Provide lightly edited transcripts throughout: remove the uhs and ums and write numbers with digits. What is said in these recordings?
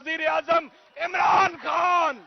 वजीर आजम इमरान खान।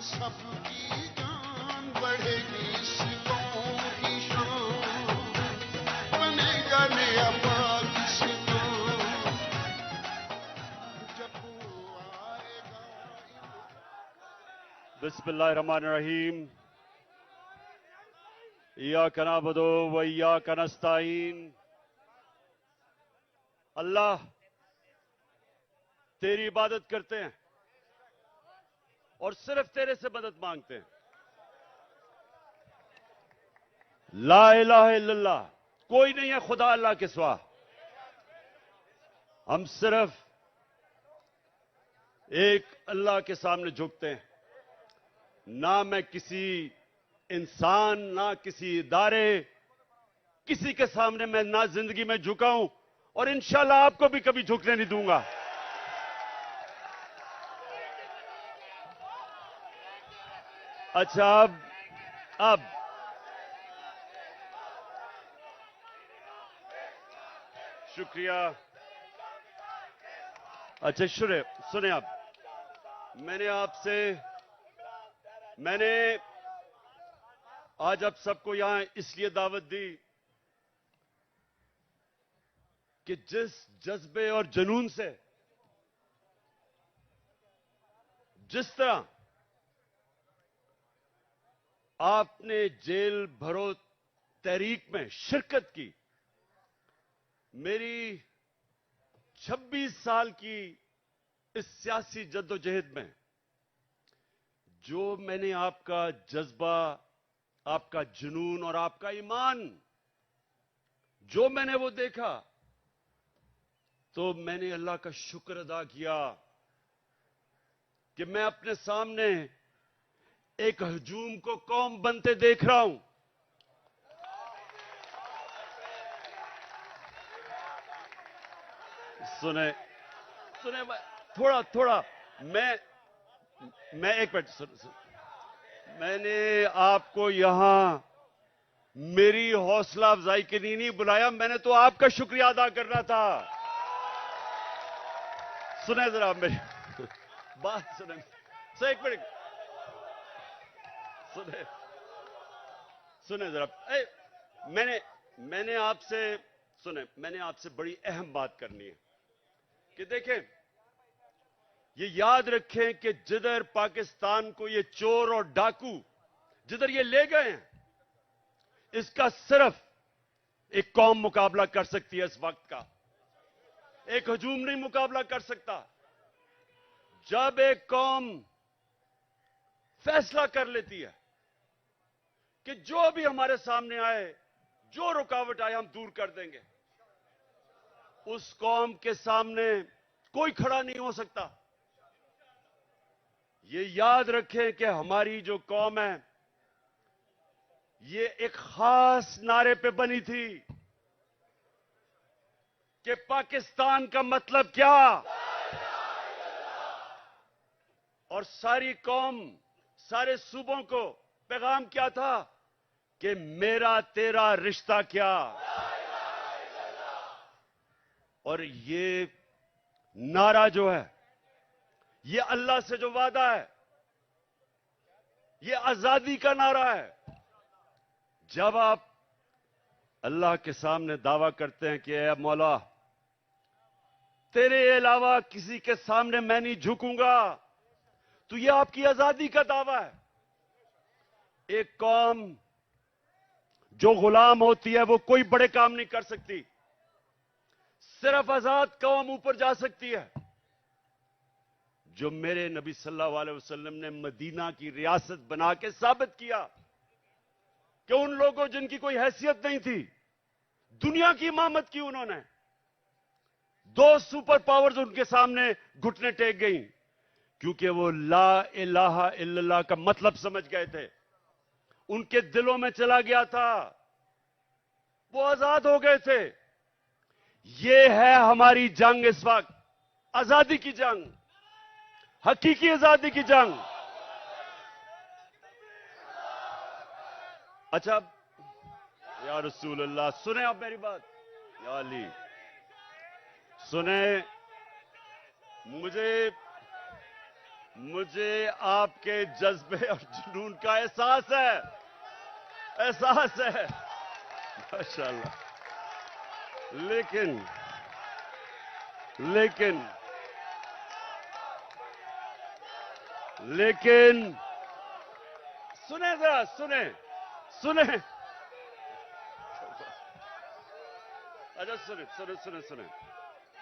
सबकी जान बढ़ेगी, सितों की शान बनेगा नया पाकिस्तान जब वो आएगा। बिस्मिल्लाहिर्रहमानिर्रहीम। इय्याका नअबुदु व इय्याका नस्तईन। अल्लाह तेरी इबादत करते हैं और सिर्फ तेरे से मदद मांगते हैं। ला इलाहा इल्लल्लाह, कोई नहीं है खुदा अल्लाह के सिवा। हम सिर्फ एक अल्लाह के सामने झुकते हैं। ना मैं किसी इंसान, ना किसी इदारे, किसी के सामने मैं ना जिंदगी में झुका हूं और इंशाल्लाह आपको भी कभी झुकने नहीं दूंगा। अच्छा, अब शुक्रिया। अच्छा सुने आप, मैंने आज आप सबको यहां इसलिए दावत दी कि जिस जज्बे और जुनून से, जिस तरह आपने जेल भरो तहरीक में शिरकत की, मेरी 26 साल की इस सियासी जद्दोजहद में जो मैंने आपका जज्बा, आपका जुनून और आपका ईमान जो मैंने वो देखा, तो मैंने अल्लाह का शुक्र अदा किया कि मैं अपने सामने एक हजूम को कौम बनते देख रहा हूं। सुने थोड़ा मैं एक मिनट मैंने आपको यहां मेरी हौसला अफजाई के लिए नहीं बुलाया, मैंने तो आपका शुक्रिया अदा करना था। सुने जरा मेरी बात, सुने एक मिनट, सुने जरा। मैंने आपसे बड़ी अहम बात करनी है कि देखें, ये याद रखें कि जिधर पाकिस्तान को ये चोर और डाकू जिधर ये ले गए हैं, इसका सिर्फ एक कौम मुकाबला कर सकती है। इस वक्त का एक हजूम नहीं मुकाबला कर सकता। जब एक कौम फैसला कर लेती है कि जो भी हमारे सामने आए, जो रुकावट आए, हम दूर कर देंगे, उस कौम के सामने कोई खड़ा नहीं हो सकता। ये याद रखें कि हमारी जो कौम है, ये एक खास नारे पे बनी थी कि पाकिस्तान का मतलब क्या, और सारी कौम, सारे सूबों को पैगाम क्या था कि मेरा तेरा रिश्ता क्या। और ये नारा जो है, ये अल्लाह से जो वादा है, ये आजादी का नारा है। जब आप अल्लाह के सामने दावा करते हैं कि ऐ मौला, तेरे अलावा किसी के सामने मैं नहीं झुकूंगा, तो यह आपकी आजादी का दावा है। एक कौम जो गुलाम होती है वो कोई बड़े काम नहीं कर सकती, सिर्फ आजाद कौम ऊपर जा सकती है। जो मेरे नबी सल्लल्लाहु अलैहि वसल्लम ने मदीना की रियासत बना के साबित किया कि उन लोगों जिनकी कोई हैसियत नहीं थी, दुनिया की इमामत की उन्होंने। 2 सुपर पावर्स उनके सामने घुटने टेक गई, क्योंकि वो ला इलाहा इल्लल्लाह का मतलब समझ गए थे, उनके दिलों में चला गया था, वो आजाद हो गए थे। ये है हमारी जंग इस वक्त, आजादी की जंग, हकीकी आजादी की जंग। अच्छा, या रसूल अल्लाह, सुने आप मेरी बात, या अली सुने। मुझे आपके जज्बे और जुनून का एहसास है, एहसास है माशाअल्लाह। लेकिन सुने जरा, सुने। अच्छा सुने,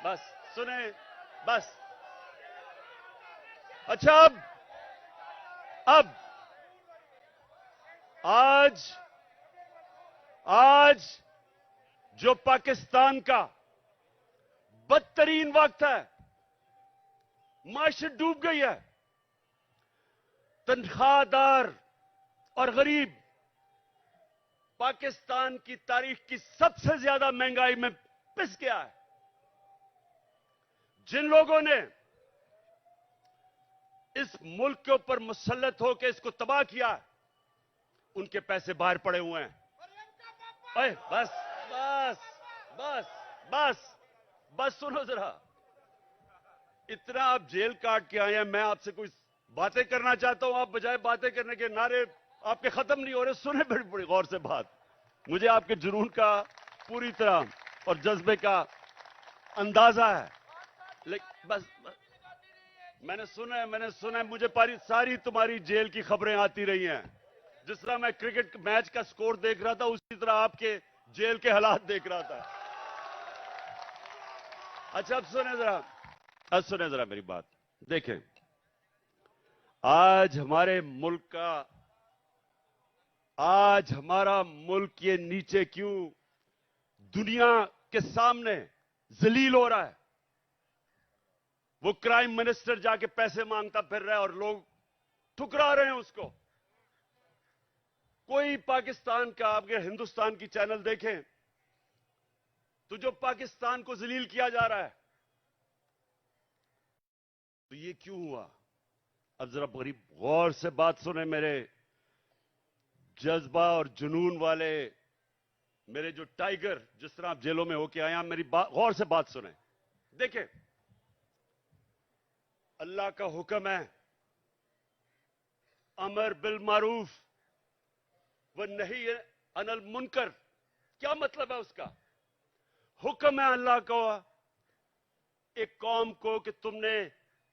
बस सुने, बस। अच्छा, अब आज जो पाकिस्तान का बदतरीन वक्त है, माशत डूब गई है, तनख्वाहदार और गरीब पाकिस्तान की तारीख की सबसे ज्यादा महंगाई में पिस गया है। जिन लोगों ने इस मुल्क के ऊपर मुसल्लत होकर इसको तबाह किया, उनके पैसे बाहर पड़े हुए हैं। अरे बस सुनो जरा, इतना आप जेल काट के आए हैं, मैं आपसे कुछ बातें करना चाहता हूं, आप बजाय बातें करने के नारे आपके खत्म नहीं हो रहे। सुने बड़ी बड़ी गौर से बात, मुझे आपके जुनून का पूरी तरह और जज्बे का अंदाजा है, लेकिन बस मैंने सुना है, मुझे सारी तुम्हारी जेल की खबरें आती रही हैं। जिस तरह मैं क्रिकेट मैच का स्कोर देख रहा था, उसी तरह आपके जेल के हालात देख रहा था। अच्छा, अब सुने जरा मेरी बात। देखें, आज हमारा मुल्क ये नीचे क्यों दुनिया के सामने जलील हो रहा है? वो क्राइम मिनिस्टर जाके पैसे मांगता फिर रहा है और लोग ठुकरा रहे हैं उसको। कोई पाकिस्तान का, आपके हिंदुस्तान की चैनल देखें तो जो पाकिस्तान को जलील किया जा रहा है, तो ये क्यों हुआ? अब जरा बड़ी गौर से बात सुने, मेरे जज्बा और जुनून वाले, मेरे जो टाइगर, जिस तरह आप जेलों में होके आए हैं, मेरी गौर से बात सुने। देखें, अल्लाह का हुक्म है, अमर बिल मारूफ व नही अनिल मुनकर। क्या मतलब है उसका? हुक्म है अल्लाह को एक कौम को कि तुमने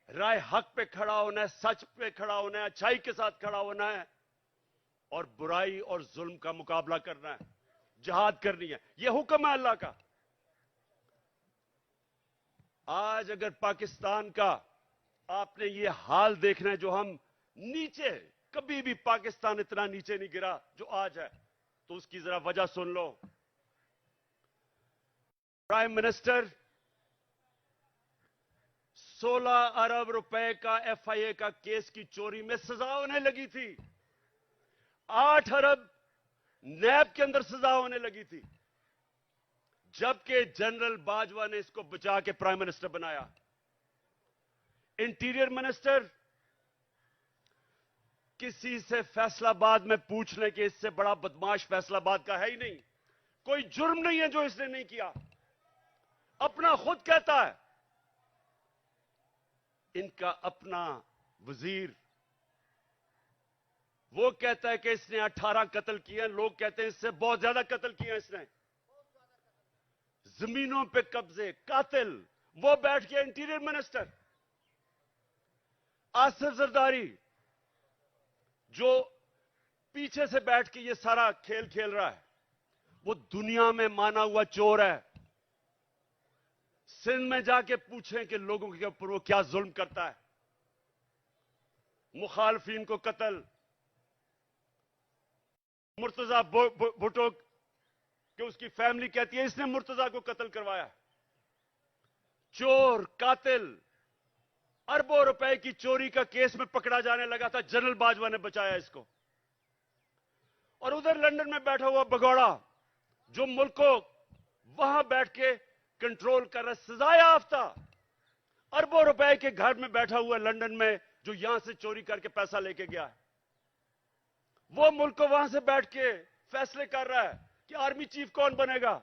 राय हक पे खड़ा होना है, सच पे खड़ा होना है, अच्छाई के साथ खड़ा होना है और बुराई और जुल्म का मुकाबला करना है, जिहाद करनी है। यह हुक्म है अल्लाह का। आज अगर पाकिस्तान का आपने ये हाल देखना है, जो हम नीचे, कभी भी पाकिस्तान इतना नीचे नहीं गिरा जो आज है, तो उसकी जरा वजह सुन लो। प्राइम मिनिस्टर 16 अरब रुपए का एफआईए का केस की चोरी में सजा होने लगी थी। 8 अरब नैब के अंदर सजा होने लगी थी, जबकि जनरल बाजवा ने इसको बचा के प्राइम मिनिस्टर बनाया। इंटीरियर मिनिस्टर किसी से फैसलाबाद में पूछ लें कि इससे बड़ा बदमाश फैसलाबाद का है ही नहीं। कोई जुर्म नहीं है जो इसने नहीं किया, अपना खुद कहता है। इनका अपना वजीर वो कहता है कि इसने 18 कत्ल किए हैं, लोग कहते हैं इससे बहुत ज्यादा कत्ल किए हैं इसने। जमीनों पे कब्जे, कातिल, वो बैठ गया इंटीरियर मिनिस्टर। आसिफ जरदारी जो पीछे से बैठ के ये सारा खेल खेल रहा है, वो दुनिया में माना हुआ चोर है। सिंध में जाके पूछें कि लोगों के ऊपर वो क्या जुल्म करता है। मुखालफीन को कत्ल, मुर्तजा भुट्टो कि उसकी फैमिली कहती है इसने मुर्तजा को कत्ल करवाया। चोर, कातिल, अरबों रुपए की चोरी का केस में पकड़ा जाने लगा था, जनरल बाजवा ने बचाया इसको। और उधर लंदन में बैठा हुआ भगौड़ा जो मुल्क को वहां बैठ के कंट्रोल कर रहा, सजाए याफ्ता, अरबों रुपए के घर में बैठा हुआ लंदन में, जो यहां से चोरी करके पैसा लेके गया है, वो मुल्क को वहां से बैठ के फैसले कर रहा है कि आर्मी चीफ कौन बनेगा।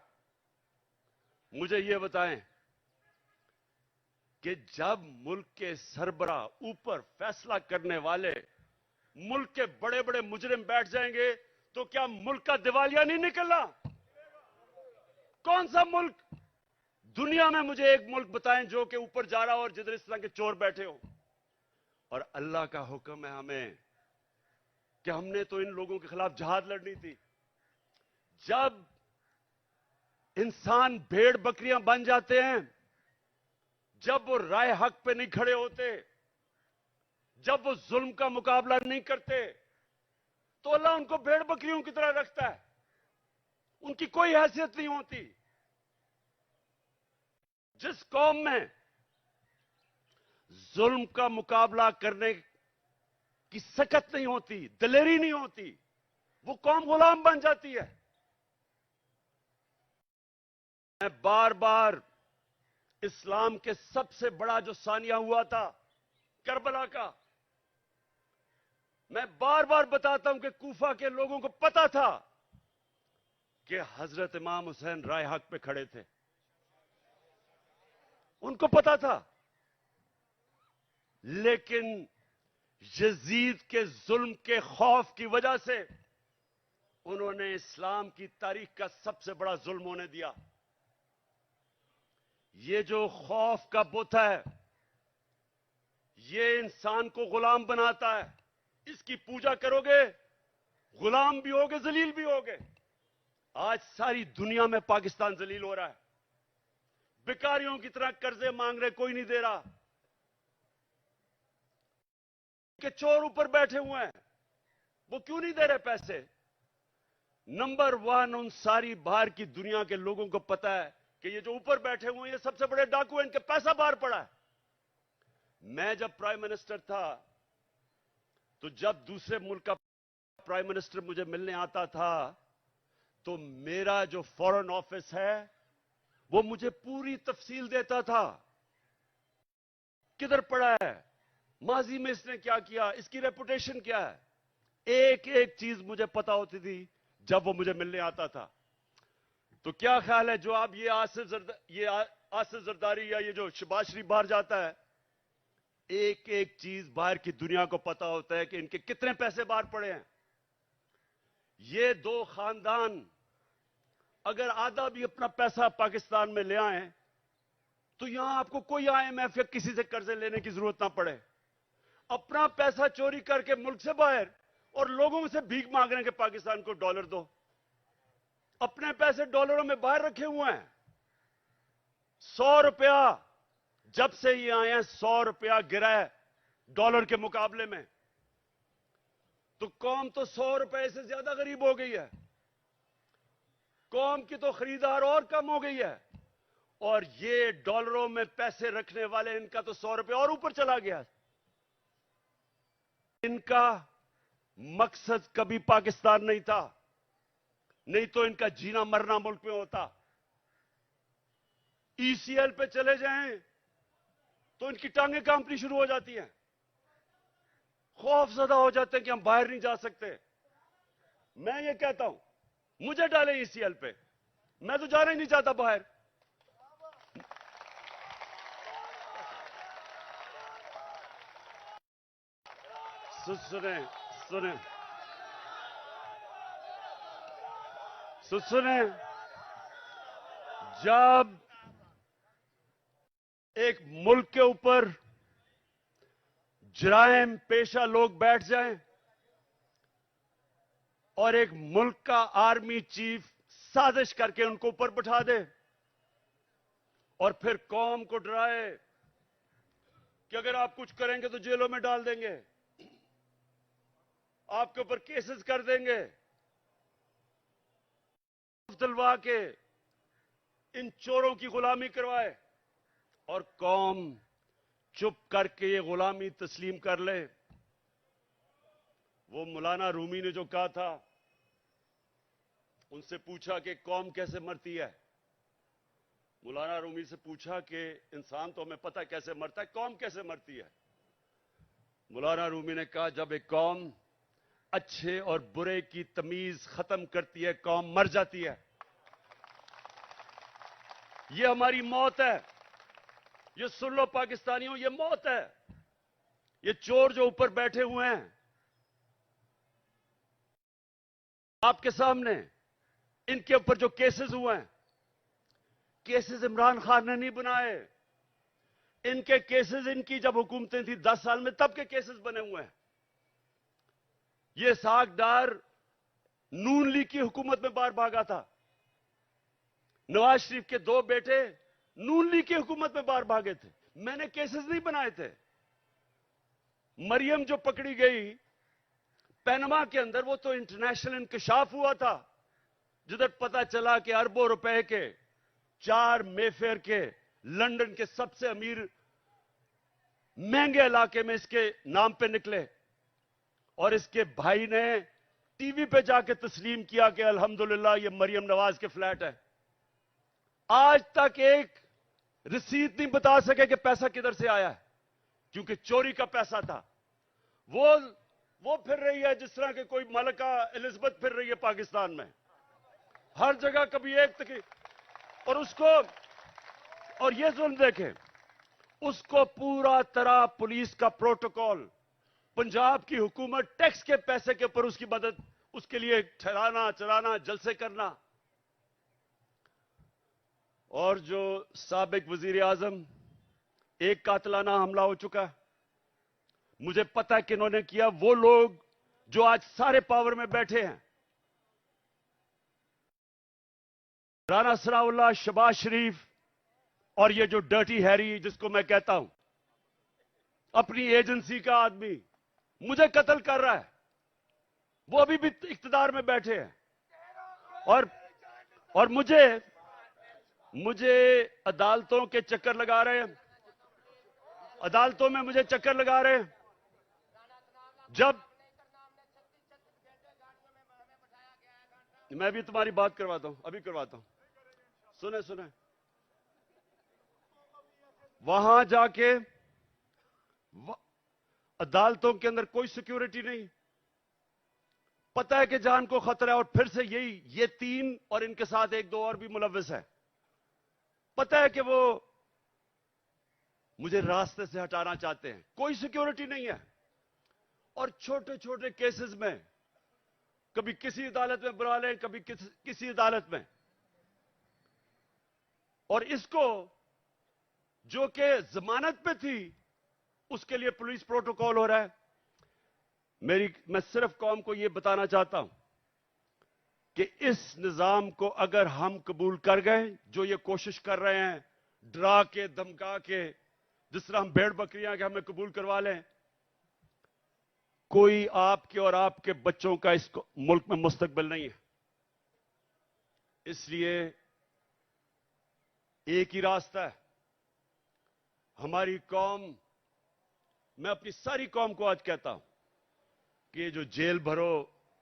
मुझे यह बताएं कि जब मुल्क के सरबरा ऊपर फैसला करने वाले मुल्क के बड़े बड़े मुजरिम बैठ जाएंगे तो क्या मुल्क का दिवालिया नहीं निकलना? कौन सा मुल्क दुनिया में, मुझे एक मुल्क बताएं जो कि ऊपर जा रहा हो और जिधर इस तरह के चोर बैठे हो। और अल्लाह का हुक्म है हमें कि हमने तो इन लोगों के खिलाफ जहाद लड़नी थी। जब इंसान भेड़ बकरियां बन जाते हैं, जब वो राय हक पे नहीं खड़े होते, जब वो जुल्म का मुकाबला नहीं करते, तो अल्लाह उनको भेड़ बकरियों की तरह रखता है, उनकी कोई हैसियत नहीं होती। जिस कौम में जुल्म का मुकाबला करने की सकत नहीं होती, दिलेरी नहीं होती, वो कौम गुलाम बन जाती है। मैं बार बार इस्लाम के सबसे बड़ा जो सानिया हुआ था करबला का, मैं बार बार बताता हूं कि कूफा के लोगों को पता था कि हजरत इमाम हुसैन राय हक पे खड़े थे, उनको पता था। लेकिन यजीद के जुल्म के खौफ की वजह से उन्होंने इस्लाम की तारीख का सबसे बड़ा जुल्म होने दिया। ये जो खौफ का बुत है, ये इंसान को गुलाम बनाता है। इसकी पूजा करोगे, गुलाम भी होगे, जलील भी होगे। आज सारी दुनिया में पाकिस्तान जलील हो रहा है, भिखारियों की तरह कर्जे मांग रहे, कोई नहीं दे रहा, के चोर ऊपर बैठे हुए हैं, वो क्यों नहीं दे रहे पैसे? नंबर वन, उन सारी बाहर की दुनिया के लोगों को पता है कि ये जो ऊपर बैठे हुए हैं ये सबसे बड़े डाकू हैं, इनके पैसा बाहर पड़ा है। मैं जब प्राइम मिनिस्टर था तो जब दूसरे मुल्क का प्राइम मिनिस्टर मुझे मिलने आता था तो मेरा जो फॉरेन ऑफिस है वो मुझे पूरी तफसील देता था, किधर पड़ा है, माजी में इसने क्या किया, इसकी रेपुटेशन क्या है, एक एक चीज मुझे पता होती थी जब वो मुझे मिलने आता था। तो क्या ख्याल है, जो आप ये आसिफ जरदारी या ये जो शहबाज शरीफ बाहर जाता है, एक एक चीज बाहर की दुनिया को पता होता है कि इनके कितने पैसे बाहर पड़े हैं। ये दो खानदान अगर आधा भी अपना पैसा पाकिस्तान में ले आए तो यहां आपको कोई IMF या किसी से कर्जे लेने की जरूरत ना पड़े। अपना पैसा चोरी करके मुल्क से बाहर और लोगों से भीख मांग रहे हैं कि पाकिस्तान को डॉलर दो। अपने पैसे डॉलरों में बाहर रखे हुए हैं। 100 रुपया जब से ये आए हैं, 100 रुपया गिरा है डॉलर के मुकाबले में, तो कौम तो 100 रुपए से ज्यादा गरीब हो गई है। कौम की तो खरीदार और कम हो गई है, और ये डॉलरों में पैसे रखने वाले, इनका तो 100 रुपये और ऊपर चला गया। इनका मकसद कभी पाकिस्तान नहीं था, नहीं तो इनका जीना मरना मुल्क में होता। ECL पे चले जाएं तो इनकी टांगें कांपनी शुरू हो जाती हैं, खौफजदा हो जाते हैं कि हम बाहर नहीं जा सकते। मैं ये कहता हूं, मुझे डालें ECL पे, मैं तो जाना ही नहीं चाहता बाहर। सुने सुने सुने, जब एक मुल्क के ऊपर जराइम पेशा लोग बैठ जाएं और एक मुल्क का आर्मी चीफ साजिश करके उनको ऊपर बिठा दे और फिर कौम को डराए कि अगर आप कुछ करेंगे तो जेलों में डाल देंगे, आपके ऊपर केसेस कर देंगे, दिलवा के इन चोरों की गुलामी करवाए और कौम चुप करके ये गुलामी तस्लीम कर ले। वो मौलाना रूमी ने जो कहा था, उनसे पूछा कि कौम कैसे मरती है। मौलाना रूमी से पूछा कि इंसान तो हमें पता है कैसे मरता है, कौम कैसे मरती है। मौलाना रूमी ने कहा, जब एक कौम अच्छे और बुरे की तमीज खत्म करती है, कौम मर जाती है। ये हमारी मौत है। ये सुन लो पाकिस्तानियों, ये मौत है। ये चोर जो ऊपर बैठे हुए हैं आपके सामने, इनके ऊपर जो केसेस हुए हैं, केसेस इमरान खान ने नहीं बनाए। इनके केसेस, इनकी जब हुकूमतें थी 10 साल में, तब के केसेस बने हुए हैं। ये सागदार नून लीग की हुकूमत में बाहर भागा था। नवाज शरीफ के 2 बेटे नून लीग की हुकूमत में बाहर भागे थे। मैंने केसेस नहीं बनाए थे। मरियम जो पकड़ी गई पैनमा के अंदर, वो तो इंटरनेशनल इंकशाफ हुआ था, जिधर पता चला कि अरबों रुपए के 4 मेफेयर के लंदन के सबसे अमीर महंगे इलाके में इसके नाम पे निकले और इसके भाई ने टीवी पे जाके तस्लीम किया कि अल्हम्दुलिल्लाह ये मरियम नवाज के फ्लैट है। आज तक एक रसीद नहीं बता सके कि पैसा किधर से आया है, क्योंकि चोरी का पैसा था। वो फिर रही है जिस तरह के कोई मलका एलिजाबेथ फिर रही है पाकिस्तान में, हर जगह कभी एक तक। और ये जुल्म देखें, उसको पूरा तरह पुलिस का प्रोटोकॉल, पंजाब की हुकूमत टैक्स के पैसे के ऊपर उसकी मदद, उसके लिए ठहराना चलाना, जलसे करना। और जो साबिक वजीर आजम, एक कातलाना हमला हो चुका है, मुझे पता है कि इन्होंने किया। वो लोग जो आज सारे पावर में बैठे हैं, राना सनाउल्लाह, शहबाज शरीफ और ये जो डर्टी हैरी जिसको मैं कहता हूं, अपनी एजेंसी का आदमी मुझे कत्ल कर रहा है। वो अभी भी इख्तिदार में बैठे हैं और मुझे अदालतों के चक्कर लगा रहे हैं, अदालतों में मुझे चक्कर लगा रहे हैं। जब मैं भी तुम्हारी बात करवाता हूं, अभी करवाता हूं, सुने वहां जाके अदालतों के अंदर कोई सिक्योरिटी नहीं, पता है कि जान को खतरा है। और फिर से ये 3 और इनके साथ 1-2 और भी मुलव्विस है, पता है कि वो मुझे रास्ते से हटाना चाहते हैं, कोई सिक्योरिटी नहीं है। और छोटे छोटे केसेस में कभी किसी अदालत में बुला लें, कभी किसी अदालत में। और इसको जो कि जमानत पे थी, उसके लिए पुलिस प्रोटोकॉल हो रहा है। मैं सिर्फ कौम को यह बताना चाहता हूं कि इस निजाम को अगर हम कबूल कर गए, जो ये कोशिश कर रहे हैं डरा के धमका के, जिस तरह हम भेड़ बकरियां के हमें कबूल करवा लें, कोई आपके और आपके बच्चों का इस मुल्क में मुस्तकबिल नहीं है। इसलिए एक ही रास्ता है। हमारी कौम, मैं अपनी सारी कौम को आज कहता हूं कि ये जो जेल भरो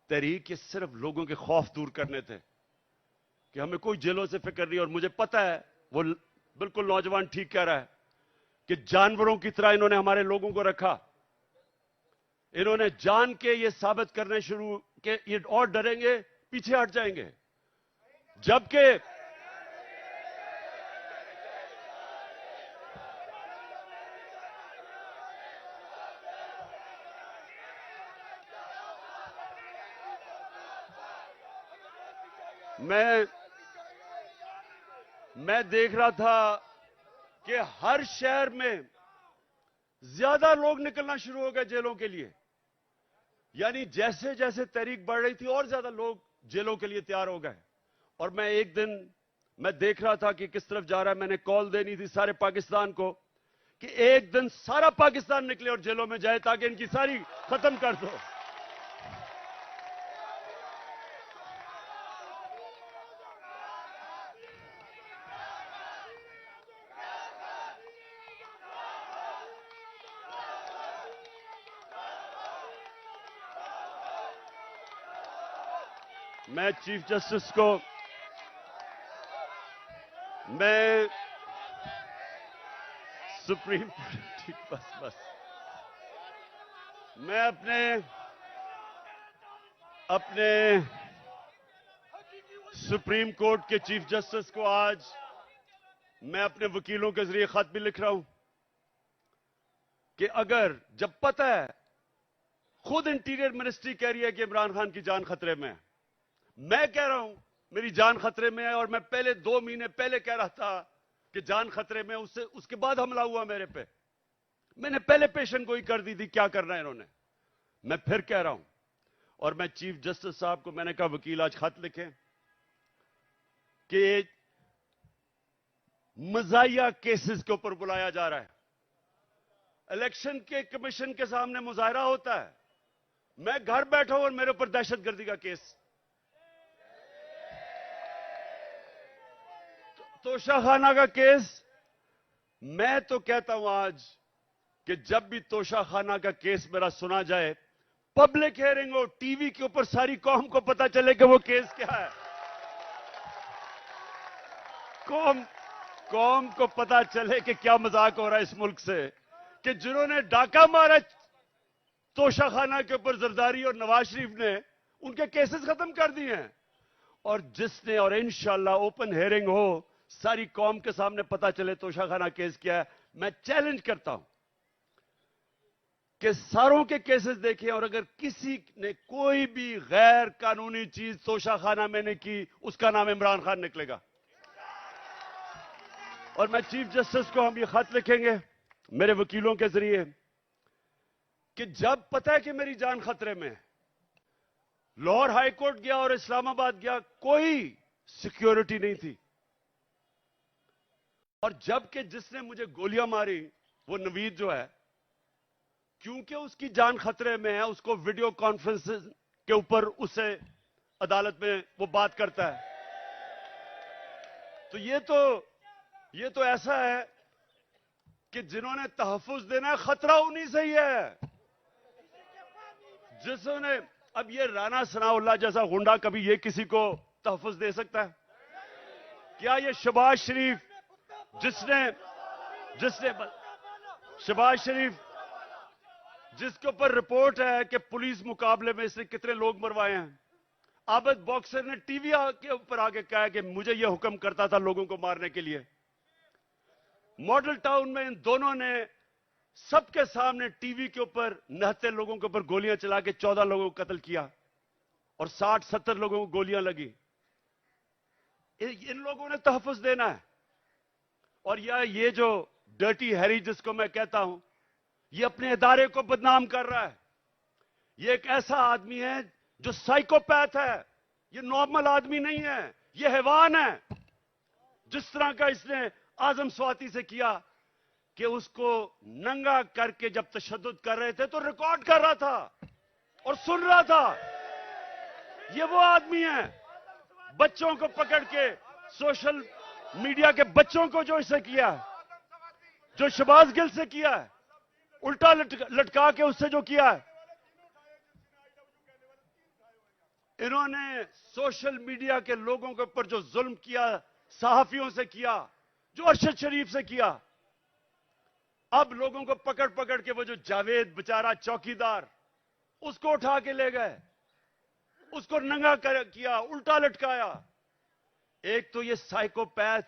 तहरीक, ये सिर्फ लोगों के खौफ दूर करने थे कि हमें कोई जेलों से फिक्र नहीं। और मुझे पता है, वो बिल्कुल नौजवान ठीक कह रहा है कि जानवरों की तरह इन्होंने हमारे लोगों को रखा। इन्होंने जान के ये साबित करने शुरू कि ये और डरेंगे, पीछे हट जाएंगे। जबकि मैं देख रहा था कि हर शहर में ज्यादा लोग निकलना शुरू हो गए जेलों के लिए। यानी जैसे जैसे तहरीक बढ़ रही थी और ज्यादा लोग जेलों के लिए तैयार हो गए। और मैं एक दिन मैं देख रहा था कि किस तरफ जा रहा है। मैंने कॉल देनी थी सारे पाकिस्तान को कि एक दिन सारा पाकिस्तान निकले और जेलों में जाए ताकि इनकी सारी खत्म कर दो। मैं चीफ जस्टिस को मैं सुप्रीम ठीक बस मैं अपने सुप्रीम कोर्ट के चीफ जस्टिस को आज मैं अपने वकीलों के जरिए खत भी लिख रहा हूं कि अगर जब पता है, खुद इंटीरियर मिनिस्ट्री कह रही है कि इमरान खान की जान खतरे में है, मैं कह रहा हूं मेरी जान खतरे में है, और मैं पहले 2 महीने पहले कह रहा था कि जान खतरे में, उसके बाद हमला हुआ मेरे पे। मैंने पहले पेशन गोई कर दी थी क्या करना है इन्होंने। मैं फिर कह रहा हूं, और मैं चीफ जस्टिस साहब को मैंने कहा वकील आज खत लिखें कि मजाहिया केसेस के ऊपर बुलाया जा रहा है। इलेक्शन के कमीशन के सामने मुजाहरा होता है, मैं घर बैठा हूं और मेरे ऊपर दहशतगर्दी का केस। तोशाखाना का केस, मैं तो कहता हूं आज कि जब भी तोशाखाना का केस मेरा सुना जाए, पब्लिक हियरिंग हो, टीवी के ऊपर सारी कौम को पता चले कि वो केस क्या है। कौम को पता चले कि क्या मजाक हो रहा है इस मुल्क से, कि जिन्होंने डाका मारा तोशाखाना के ऊपर जरदारी और नवाज शरीफ ने, उनके केसेस खत्म कर दिए हैं। और जिसने, और इंशाल्लाह ओपन हियरिंग हो, सारी कौम के सामने पता चले तोशाखाना केस क्या है। मैं चैलेंज करता हूं कि सारों के केसेस देखें, और अगर किसी ने कोई भी गैर कानूनी चीज तोशाखाना में ने की, उसका नाम इमरान खान निकलेगा। और मैं चीफ जस्टिस को हम ये खत लिखेंगे मेरे वकीलों के जरिए कि जब पता है कि मेरी जान खतरे में है, लाहौर हाई कोर्ट गया और इस्लामाबाद गया, कोई सिक्योरिटी नहीं थी, और जबकि जिसने मुझे गोलियां मारी वो नवीद जो है, क्योंकि उसकी जान खतरे में है, उसको वीडियो कॉन्फ्रेंस के ऊपर उसे अदालत में वो बात करता है। तो ये तो ऐसा है कि जिन्होंने तहफ्फुज देना है, खतरा उन्हीं से ही है जिसने, अब ये राना सनाउल्लाह जैसा गुंडा कभी ये किसी को तहफ्फुज दे सकता है क्या? ये शहबाज शरीफ जिसने शहबाज शरीफ जिसके ऊपर रिपोर्ट है कि पुलिस मुकाबले में इसने कितने लोग मरवाए हैं, आबिद बॉक्सर ने टीवी के ऊपर आके कहा कि मुझे यह हुक्म करता था लोगों को मारने के लिए। मॉडल टाउन में इन दोनों ने सबके सामने टीवी के ऊपर नहते लोगों के ऊपर गोलियां चला के 14 लोगों को कत्ल किया और 60-70 लोगों को गोलियां लगी। इन लोगों ने तहफ्फुज देना है। और ये जो डर्टी हैरी जिसको मैं कहता हूं, ये अपने इदारे को बदनाम कर रहा है। ये एक ऐसा आदमी है जो साइकोपैथ है, ये नॉर्मल आदमी नहीं है, ये हैवान है। जिस तरह का इसने आजम स्वाति से किया कि उसको नंगा करके जब तशद्दुद कर रहे थे तो रिकॉर्ड कर रहा था और सुन रहा था। ये वो आदमी है, बच्चों को पकड़ के, सोशल मीडिया के बच्चों को जो इसे किया, जो शहबाज गिल से किया है, उल्टा लटका के उससे जो किया है, इन्होंने सोशल मीडिया के लोगों के ऊपर जो जुल्म किया, सहाफियों से किया, जो अरशद शरीफ से किया, अब लोगों को पकड़ पकड़ के वो जो जावेद बेचारा चौकीदार, उसको उठा के ले गए, उसको नंगा किया, उल्टा लटकाया। एक तो ये साइकोपैथ,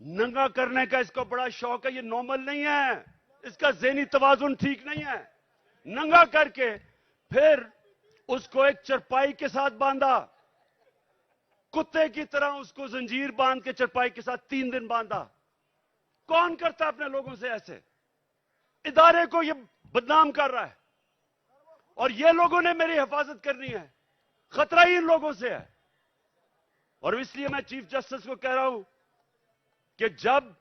नंगा करने का इसको बड़ा शौक है, ये नॉर्मल नहीं है, इसका ज़हनी तवाजुन ठीक नहीं है। नंगा करके फिर उसको एक चरपाई के साथ बांधा, कुत्ते की तरह उसको जंजीर बांध के चरपाई के साथ 3 दिन बांधा। कौन करता है अपने लोगों से ऐसे? इदारे को ये बदनाम कर रहा है और ये लोगों ने मेरी हिफाजत करनी है। खतरा ही इन लोगों से है। और इसलिए मैं चीफ जस्टिस को कह रहा हूं कि जब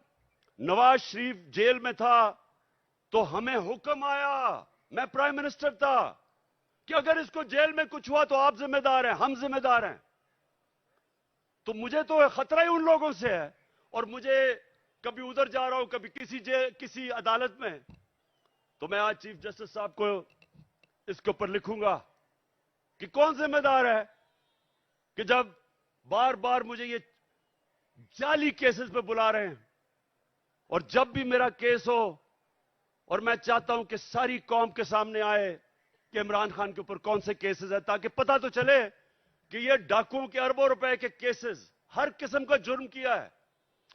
नवाज शरीफ जेल में था तो हमें हुक्म आया, मैं प्राइम मिनिस्टर था, कि अगर इसको जेल में कुछ हुआ तो आप जिम्मेदार हैं, हम जिम्मेदार हैं। तो मुझे तो खतरा ही उन लोगों से है। और मुझे कभी उधर जा रहा हूं, कभी किसी अदालत में, तो मैं आज चीफ जस्टिस साहब को इसके ऊपर लिखूंगा कि कौन जिम्मेदार है कि जब बार बार मुझे ये जाली केसेस पे बुला रहे हैं। और जब भी मेरा केस हो, और मैं चाहता हूं कि सारी कौम के सामने आए कि इमरान खान के ऊपर कौन से केसेस है, ताकि पता तो चले कि ये डाकुओं के अरबों रुपए के केसेस, हर किस्म का जुर्म किया है,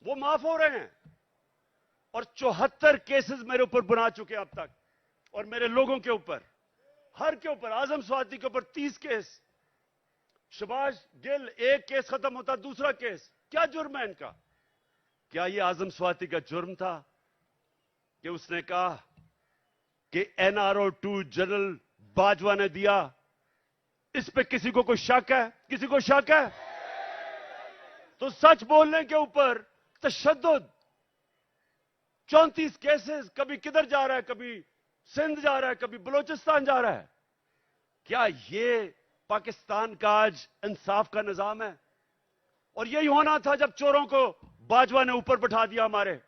वो माफ हो रहे हैं। और 74 केसेस मेरे ऊपर बना चुके अब तक, और मेरे लोगों के ऊपर, हर के ऊपर, आजम स्वाति के ऊपर 30 केस, शबाज गिल, एक केस खत्म होता दूसरा केस। क्या जुर्म है इनका? क्या ये आजम स्वाति का जुर्म था कि उसने कहा कि NRO 2 जनरल बाजवा ने दिया? इस पे किसी को कोई शक है? किसी को शक है? तो सच बोलने के ऊपर तशद्दुद, 34 केसेस, कभी किधर जा रहा है, कभी सिंध जा रहा है, कभी बलोचिस्तान जा रहा है। क्या ये पाकिस्तान का आज इंसाफ का निजाम है? और यही होना था जब चोरों को बाजवा ने ऊपर बैठा दिया, हमारे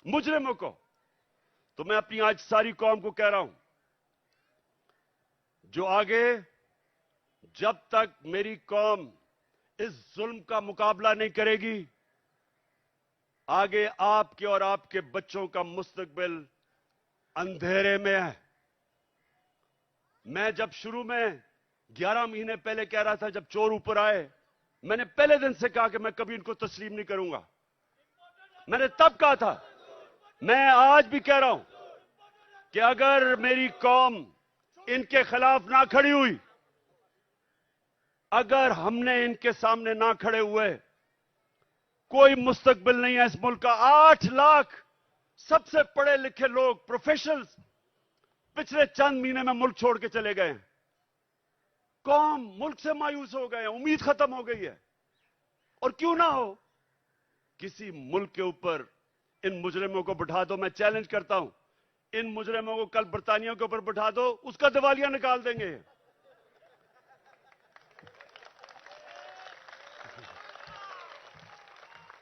मुजरिमों को। तो मैं अपनी आज सारी कौम को कह रहा हूं, जो आगे, जब तक मेरी कौम इस जुल्म का मुकाबला नहीं करेगी, आगे आपके और आपके बच्चों का मुस्तकबिल अंधेरे में है। मैं जब शुरू में 11 महीने पहले कह रहा था, जब चोर ऊपर आए, मैंने पहले दिन से कहा कि मैं कभी इनको तस्लीम नहीं करूंगा। मैंने तब कहा था, मैं आज भी कह रहा हूं कि अगर मेरी कौम इनके खिलाफ ना खड़ी हुई, अगर हमने इनके सामने ना खड़े हुए, कोई मुस्तकबिल नहीं है इस मुल्क का। 8 लाख सबसे पढ़े लिखे लोग, प्रोफेशनल्स, पिछले चंद महीने में मुल्क छोड़ के चले गए हैं। कौम मुल्क से मायूस हो गए हैं, उम्मीद खत्म हो गई है। और क्यों ना हो, किसी मुल्क के ऊपर इन मुजरिमों को बिठा दो। मैं चैलेंज करता हूं, इन मुजरिमों को कल बरतानिया के ऊपर बिठा दो, उसका दिवालिया निकाल देंगे।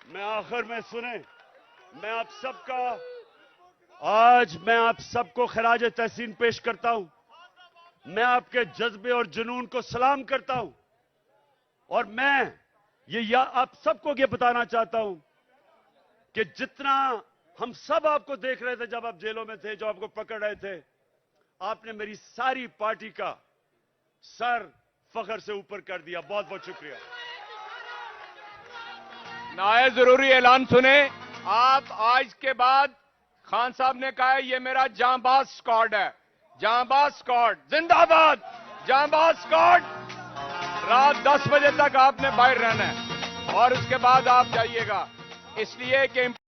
मैं आखिर में सुने, मैं आप सबको खराज तहसीन पेश करता हूं। मैं आपके जज्बे और जुनून को सलाम करता हूं। और मैं आप सबको ये बताना चाहता हूं कि जितना हम सब आपको देख रहे थे जब आप जेलों में थे, जो आपको पकड़ रहे थे, आपने मेरी सारी पार्टी का सर फख्र से ऊपर कर दिया। बहुत बहुत शुक्रिया। नाए जरूरी ऐलान सुने। आप आज के बाद, खान साहब ने कहा है ये मेरा जांबाज स्क्वाड है, जांबाज स्क्वाड जिंदाबाद, जांबाज स्क्वाड। रात 10 बजे तक आपने बाहर रहना है और उसके बाद आप जाइएगा, इसलिए कि